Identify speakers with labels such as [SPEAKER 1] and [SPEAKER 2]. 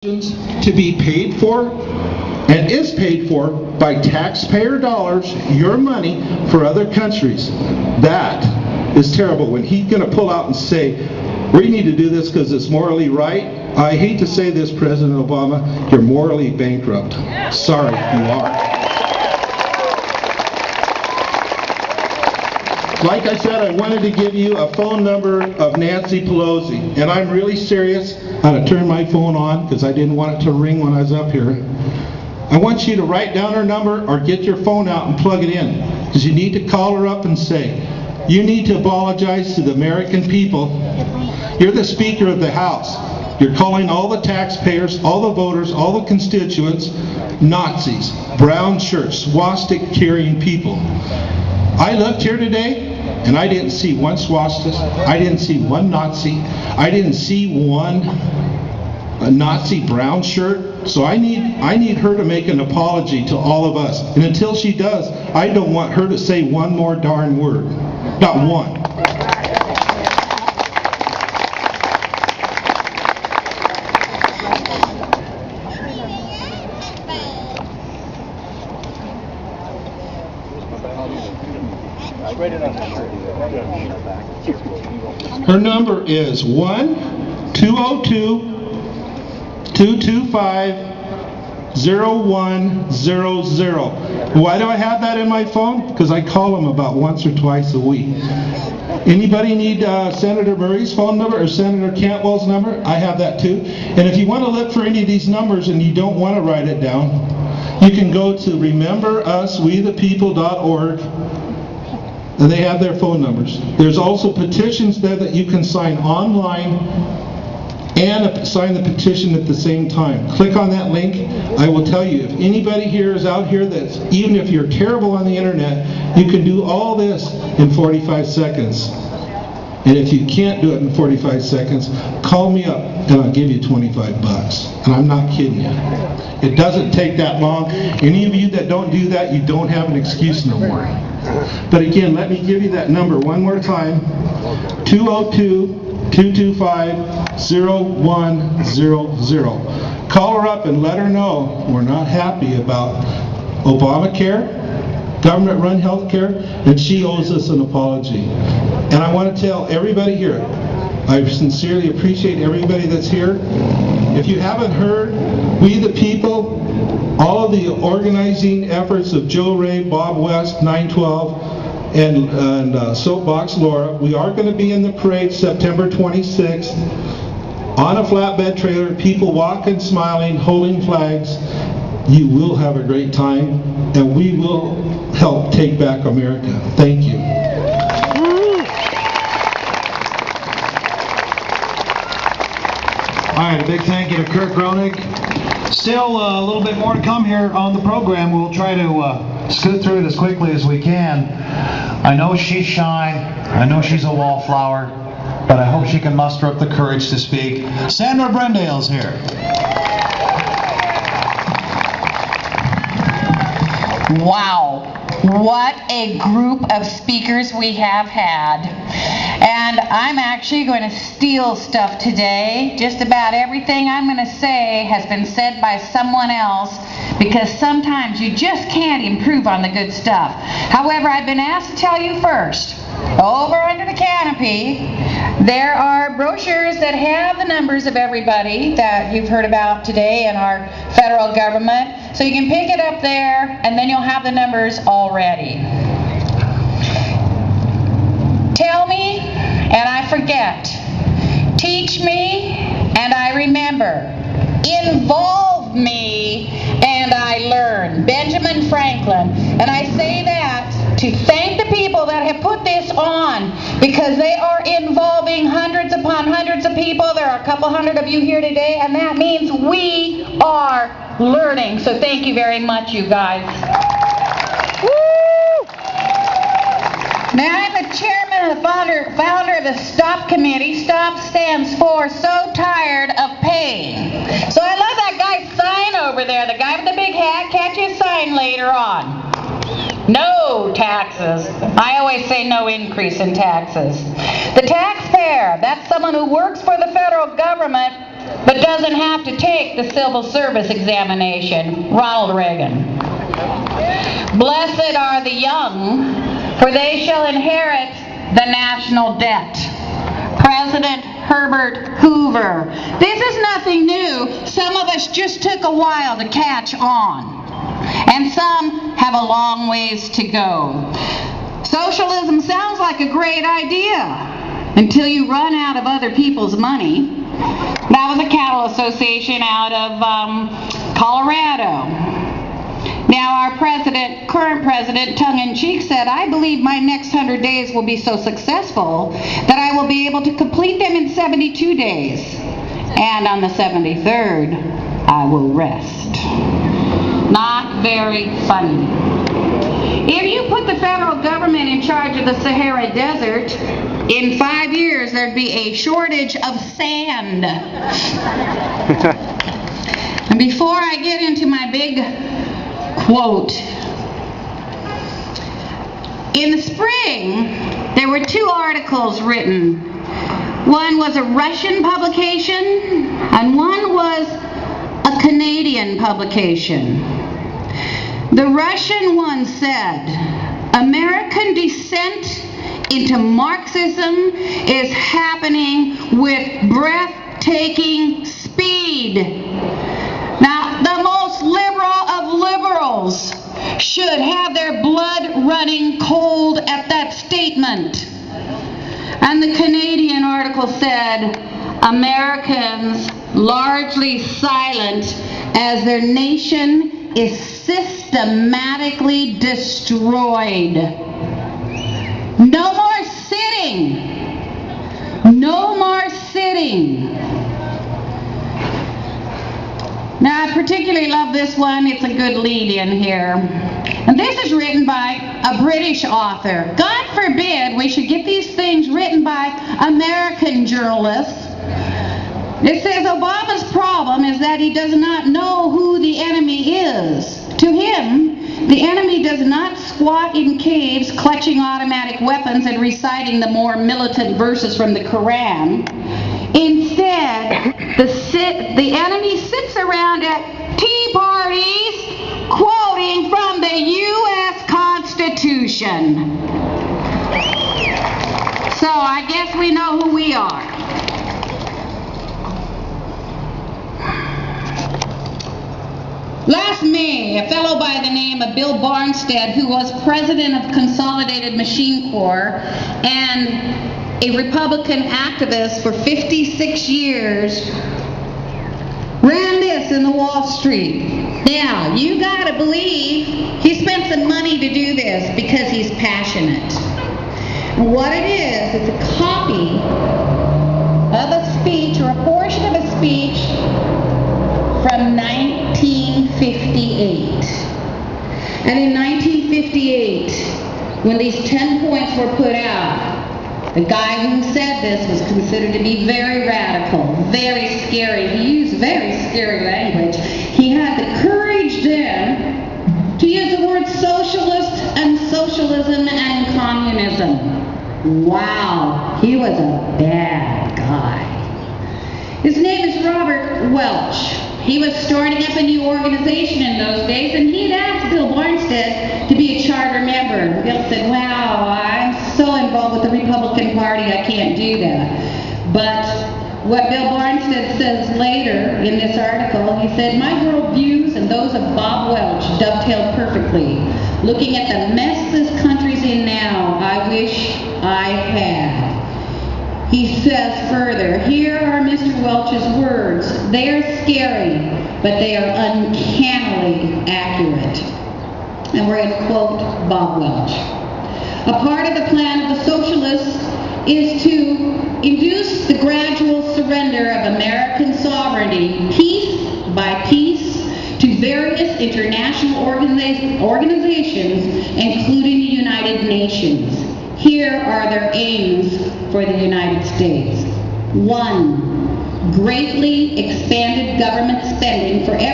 [SPEAKER 1] to be paid for and is paid for by taxpayer dollars, your money, for other countries. That is terrible. When he's going to pull out and say, we need to do this because it's morally right, I hate to say this, President Obama, you're morally bankrupt. Sorry, you are. Like I said, I wanted to give you a phone number of Nancy Pelosi, and I'm really serious. I'm going to turn my phone on because I didn't want it to ring when I was up here. I want you to write down her number or get your phone out and plug it in, because you need to call her up and say, you need to apologize to the American people. You're the Speaker of the House. You're calling all the taxpayers, all the voters, all the constituents, Nazis, brown shirts, swastika-carrying people. I looked here today, and I didn't see one swastika. I didn't see one Nazi. I didn't see one Nazi brown shirt. So I need her to make an apology to all of us. And until she does, I don't want her to say one more darn word. Not one. Her number is 1-202-225-0100. Why do I have that in my phone? Because I call them about once or twice a week. Anybody need Senator Murray's phone number or Senator Cantwell's number? I have that too. And if you want to look for any of these numbers and you don't want to write it down, you can go to rememberuswethepeople.org. and they have their phone numbers. There's also petitions there that you can sign online and sign the petition at the same time. Click on that link. I will tell you, if anybody here is out here that's, even if you're terrible on the internet, you can do all this in 45 seconds. And if you can't do it in 45 seconds, call me up and I'll give you 25 bucks. And I'm not kidding you. It doesn't take that long. Any of you that don't do that, you don't have an excuse no more. But again, let me give you that number one more time. 202-225-0100. Call her up and let her know we're not happy about Obamacare, government-run health care, and she owes us an apology. And I want to tell everybody here, I sincerely appreciate everybody that's here. If you haven't heard, We the People, all of the organizing efforts of Joe Ray, Bob West, 912, and Soapbox Laura, we are going to be in the parade September 26th on a flatbed trailer, people walking, smiling, holding flags. You will have a great time, and we will help take back America. Thank you.
[SPEAKER 2] All right, a big thank you to Kirk Roenick. Still a little bit more to come here on the program. We'll try to scoot through it as quickly as we can. I know she's shy. I know she's a wallflower, but I hope she can muster up the courage to speak. Sandra Brendale's here.
[SPEAKER 3] Wow, what a group of speakers we have had. And I'm actually going to steal stuff today. Just about everything I'm going to say has been said by someone else, because sometimes you just can't improve on the good stuff. However, I've been asked to tell you first, over under the canopy, there are brochures that have the numbers of everybody that you've heard about today in our federal government. So you can pick it up there, and then you'll have the numbers already. Tell me, and I forget. Teach me, and I remember. Involve me, and I learn. Benjamin Franklin. And I say that to thank the people that have put this on, because they are involving hundreds upon hundreds of people. There are a couple hundred of you here today, and that means we are learning. So thank you very much, you guys. Woo! Now, I'm the chairman and the founder of the STOP committee. STOP stands for So Tired of Paying. So I love that guy's sign over there, the guy with the big hat. Catch his sign later on. No taxes. I always say no increase in taxes. The taxpayer, that's someone who works for the federal government but doesn't have to take the civil service examination. Ronald Reagan. Blessed are the young, for they shall inherit the national debt. President Herbert Hoover. This is nothing new. Some of us just took a while to catch on, and some have a long ways to go. Socialism sounds like a great idea until you run out of other people's money. That was a cattle association out of Colorado. Now our current president, tongue-in-cheek, said, "I believe my next 100 days will be so successful that I will be able to complete them in 72 days. And on the 73rd, I will rest." Not very funny. If you put the federal government in charge of the Sahara Desert, in 5 years there'd be a shortage of sand. And before I get into my big quote, in the spring, there were 2 articles written. One was a Russian publication, and one was a Canadian publication. The Russian one said, "American descent into Marxism is happening with breathtaking speed." Now, the most liberal of liberals should have their blood running cold at that statement. And the Canadian article said, "Americans largely silent as their nation is systematically destroyed." No more sitting. No more sitting. Now, I particularly love this one. It's a good lead-in here. And this is written by a British author. God forbid we should get these things written by American journalists. It says Obama's problem is that he does not know who the enemy is. To him, the enemy does not squat in caves clutching automatic weapons and reciting the more militant verses from the Quran. Instead, the enemy sits around at tea parties quoting from the U.S. Constitution. So I guess we know who we are. Last May, a fellow by the name of Bill Barnstead, who was president of Consolidated Machine Corps and a Republican activist for 56 years, ran this in the Wall Street. Now, you gotta believe he spent some money to do this because he's passionate. And what it is, it's a copy of a speech, or a portion of a speech from 1958. And in 1958, when these 10 points were put out, the guy who said this was considered to be very radical, very scary. He used very scary language. He had the courage then to use the word socialist and socialism and communism. Wow, he was a bad guy. His name is Robert Welch. He was starting up a new organization in those days, and he'd asked Bill Barnstead to be a charter member. Bill said, "Wow, I'm so involved with the Republican Party, I can't do that." But what Bill Barnstead says later in this article, he said, "My worldviews and those of Bob Welch dovetailed perfectly. Looking at the mess this country's in now, I wish I had." He says further, here are Mr. Welch's words. They are scary, but they are uncannily accurate. And we're going to quote Bob Welch. "A part of the plan of the socialists is to induce the gradual surrender of American sovereignty, piece by piece, to various international organizations, including the United Nations. Here are their aims for the United States. 1. Greatly expanded government spending for every